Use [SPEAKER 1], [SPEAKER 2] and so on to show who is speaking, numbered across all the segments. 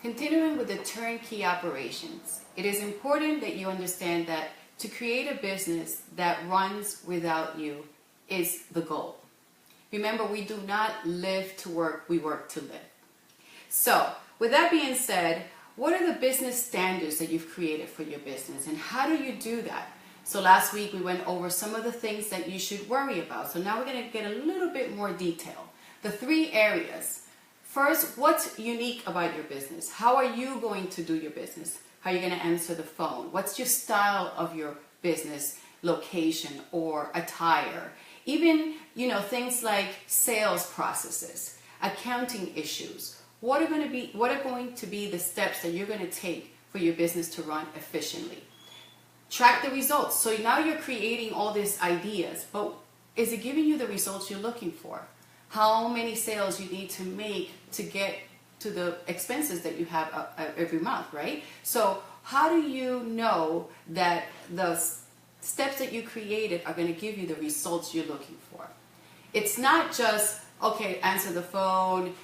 [SPEAKER 1] Continuing with the turnkey operations, it is important that you understand that to create a business that runs without you is the goal. Remember, we do not live to work, we work to live. So, with that being said, what are the business standards that you've created for your business, and how do you do that? So last week we went over some of the things that you should worry about. So now we're going to get a little bit more detail. The 3 areas. First, what's unique about your business? How are you going to do your business? How are you going to answer the phone? What's your style of your business location or attire? Even, things like sales processes, accounting issues. What are going to be the steps that you're going to take for your business to run efficiently? Track the results. So now you're creating all these ideas, but is it giving you the results you're looking for? How many sales you need to make to get to the expenses that you have every month, right? So how do you know that the steps that you created are going to give you the results you're looking for? It's not just, okay, answer the phone,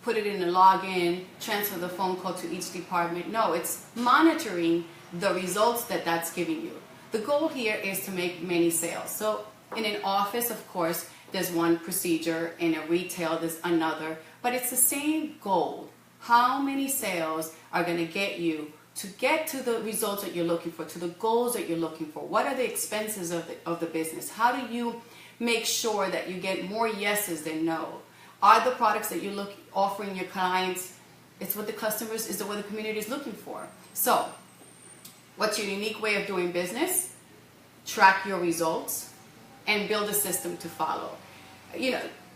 [SPEAKER 1] put it in a login, transfer the phone call to each department. No, it's monitoring the results that that's giving you. The goal here is to make many sales. So in an office, of course, there's one procedure. In a retail, there's another. But it's the same goal. How many sales are going to get you to get to the results that you're looking for, to the goals that you're looking for? What are the expenses of the business? How do you make sure that you get more yeses than no? Are the products that you're offering your clients, is what the community is looking for? So, what's your unique way of doing business? Track your results and build a system to follow.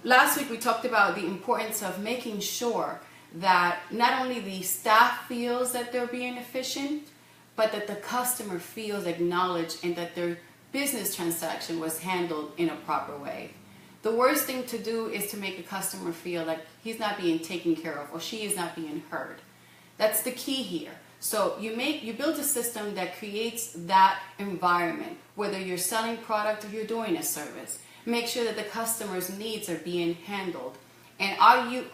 [SPEAKER 1] Last week we talked about the importance of making sure that not only the staff feels that they're being efficient, but that the customer feels acknowledged and that their business transaction was handled in a proper way. The worst thing to do is to make a customer feel like he's not being taken care of or she is not being heard. That's the key here. So you build a system that creates that environment, whether you're selling product or you're doing a service. Make sure that the customer's needs are being handled. And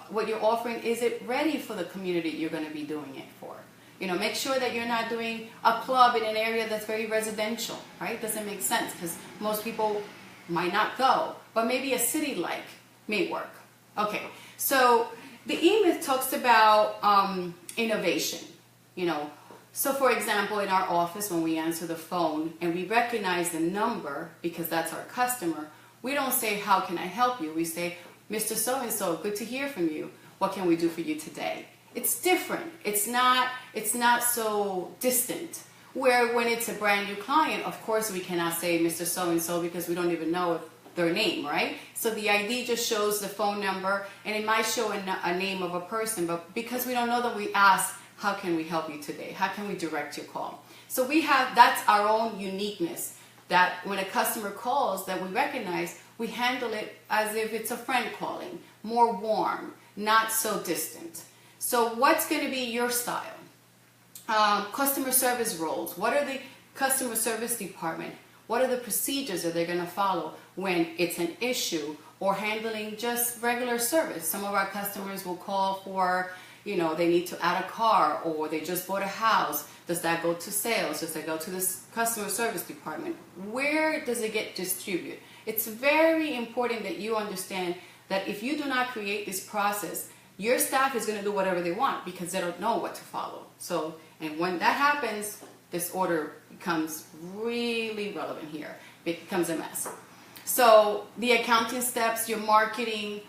[SPEAKER 1] what you're offering, is it ready for the community you're going to be doing it for? Make sure that you're not doing a club in an area that's very residential, right? Doesn't make sense because most people might not go, but maybe a city-like may work. Okay, so the E-Myth talks about innovation. So for example, in our office, when we answer the phone and we recognize the number because that's our customer, we don't say, how can I help you? We say, Mr. So-and-so, good to hear from you. What can we do for you today? It's different. It's not so distant. Where when it's a brand new client, of course we cannot say Mr. So-and-so because we don't even know their name, right? So the ID just shows the phone number and it might show a name of a person, but because we don't know them, we ask, how can we help you today? How can we direct your call? So that's our own uniqueness, that when a customer calls that we recognize, we handle it as if it's a friend calling, more warm, not so distant. So what's going to be your style? Customer service roles. What are the customer service department? What are the procedures that they're going to follow when it's an issue or handling just regular service? Some of our customers will call for, they need to add a car or they just bought a house. Does that go to sales? Does that go to the customer service department? Where does it get distributed? It's very important that you understand that if you do not create this process, your staff is going to do whatever they want because they don't know what to follow. So, and when that happens, this order becomes really relevant here. It becomes a mess. So the accounting steps, your marketing,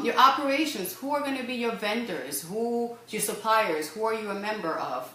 [SPEAKER 1] your operations, who are going to be your vendors, your suppliers, who are you a member of,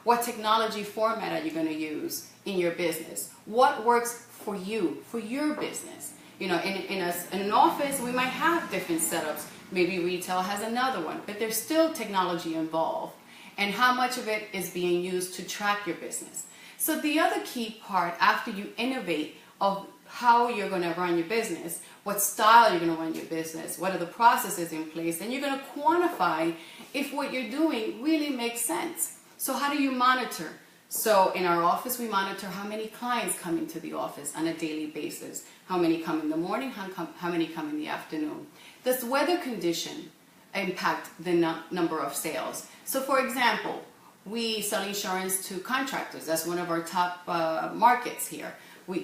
[SPEAKER 1] what technology format are you going to use in your business, what works for you, for your business. In an office, we might have different setups. Maybe retail has another one, but there's still technology involved. And how much of it is being used to track your business. So the other key part after you innovate of how you're going to run your business, what style you're going to run your business, what are the processes in place, and you're going to quantify if what you're doing really makes sense. So how do you monitor? So in our office, we monitor how many clients come into the office on a daily basis, how many come in the morning, how many come in the afternoon. Does weather condition impact the number of sales. So for example, we sell insurance to contractors. That's one of our top markets here.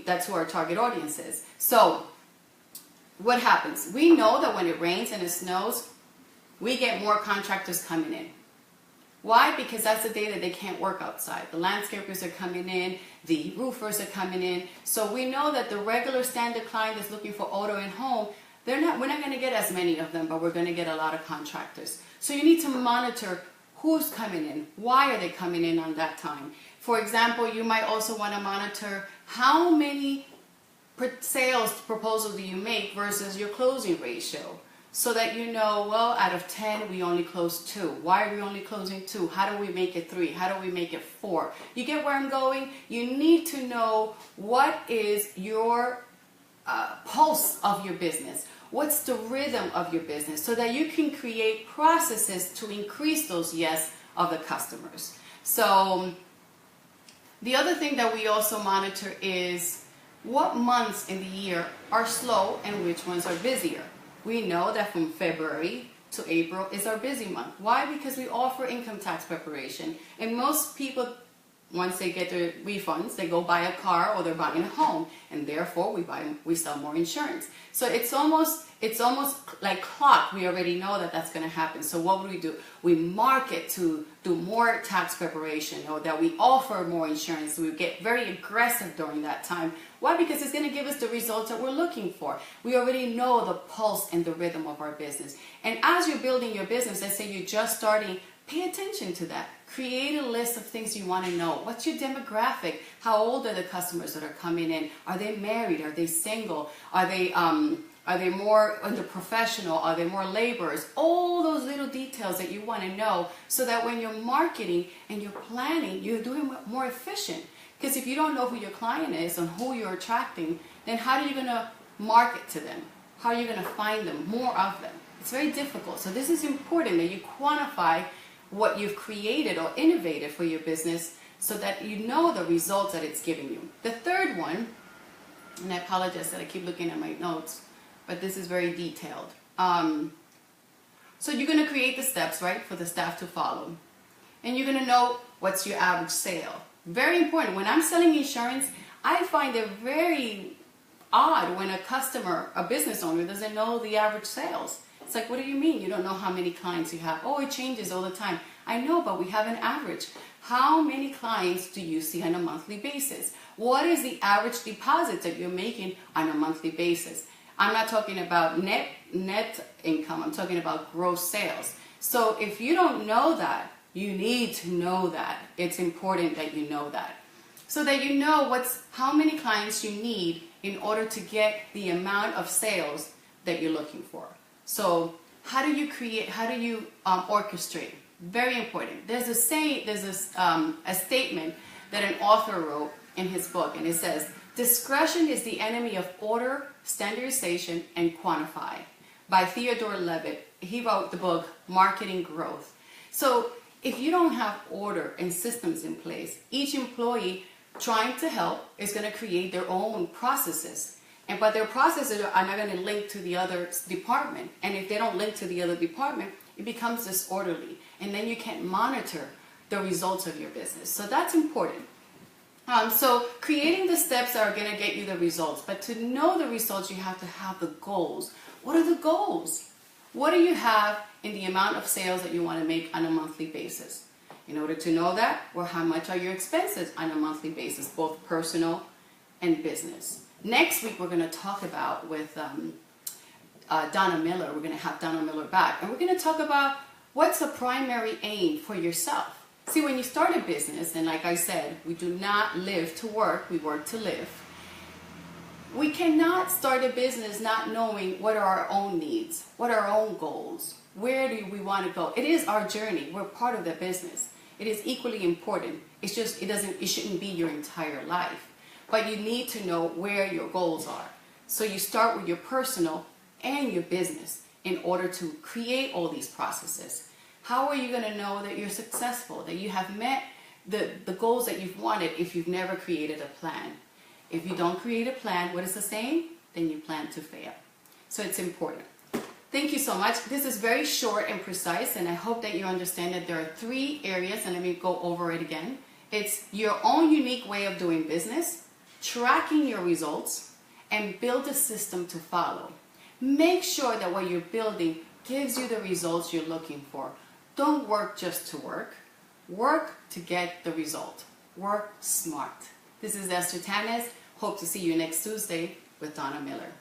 [SPEAKER 1] That's who our target audience is. So what happens? We know that when it rains and it snows, we get more contractors coming in. Why? Because that's the day that they can't work outside. The landscapers are coming in, the roofers are coming in. So we know that the regular standard client that's looking for auto and home, we're not going to get as many of them, but we're going to get a lot of contractors. So you need to monitor who's coming in. Why are they coming in on that time? For example, you might also want to monitor how many sales proposals do you make versus your closing ratio. So that you know, well, out of 10, we only close 2. Why are we only closing 2? How do we make it 3? How do we make it 4? You get where I'm going? You need to know what is your pulse of your business. What's the rhythm of your business so that you can create processes to increase those yes of the customers. So the other thing that we also monitor is what months in the year are slow and which ones are busier. We know that from February to April is our busy month. Why? Because we offer income tax preparation. And most people, once they get their refunds, they go buy a car or they're buying a home. And therefore, we sell more insurance. So it's almost like clock. We already know that that's going to happen. So what do? We market to do more tax preparation, or that we offer more insurance. We get very aggressive during that time. Why? Because it's going to give us the results that we're looking for. We already know the pulse and the rhythm of our business. And as you're building your business, let's say you're just starting, pay attention to that. Create a list of things you want to know. What's your demographic? How old are the customers that are coming in? Are they married? Are they single? Are they more in the professional? Are they more laborers? All those little details that you want to know so that when you're marketing and you're planning, you're doing more efficient. Because if you don't know who your client is and who you're attracting, then how are you going to market to them? How are you going to find them, more of them? It's very difficult. So this is important that you quantify what you've created or innovated for your business so that you know the results that it's giving you. The third one, and I apologize that I keep looking at my notes, but this is very detailed. So you're going to create the steps, right, for the staff to follow. And you're going to know what's your average sale. Very important. When I'm selling insurance, I find it very odd when a customer, a business owner, doesn't know the average sales. It's like, what do you mean? You don't know how many clients you have. Oh, it changes all the time. I know, but we have an average. How many clients do you see on a monthly basis? What is the average deposit that you're making on a monthly basis? I'm not talking about net income. I'm talking about gross sales. So if you don't know that, you need to know that. It's important that you know that. So that you know how many clients you need in order to get the amount of sales that you're looking for. So how do you orchestrate? Very important. There's a statement that an author wrote in his book, and it says, "Discretion is the enemy of order, standardization, and quantify," by Theodore Levitt. He wrote the book Marketing Growth. So if you don't have order and systems in place, each employee trying to help is going to create their own processes. But their processes are not going to link to the other department. And if they don't link to the other department, it becomes disorderly. And then you can't monitor the results of your business. So that's important. So creating the steps that are going to get you the results. But to know the results, you have to have the goals. What are the goals? What do you have in the amount of sales that you want to make on a monthly basis? In order to know that, well, how much are your expenses on a monthly basis, both personal and business? Next week, we're going to talk about with Donna Miller. We're going to have Donna Miller back. And we're going to talk about what's the primary aim for yourself. See, when you start a business, and like I said, we do not live to work, we work to live. We cannot start a business not knowing what are our own needs, what are our own goals, where do we want to go. It is our journey. We're part of the business. It is equally important. It's just, it shouldn't be your entire life. But you need to know where your goals are. So you start with your personal and your business in order to create all these processes. How are you going to know that you're successful, that you have met the goals that you've wanted if you've never created a plan? If you don't create a plan, what is the saying? Then you plan to fail. So it's important. Thank you so much. This is very short and precise, and I hope that you understand that there are 3 areas, and let me go over it again. It's your own unique way of doing business, tracking your results, and build a system to follow. Make sure that what you're building gives you the results you're looking for. Don't work just to work. Work to get the result. Work smart. This is Esther Tanes. Hope to see you next Tuesday with Donna Miller.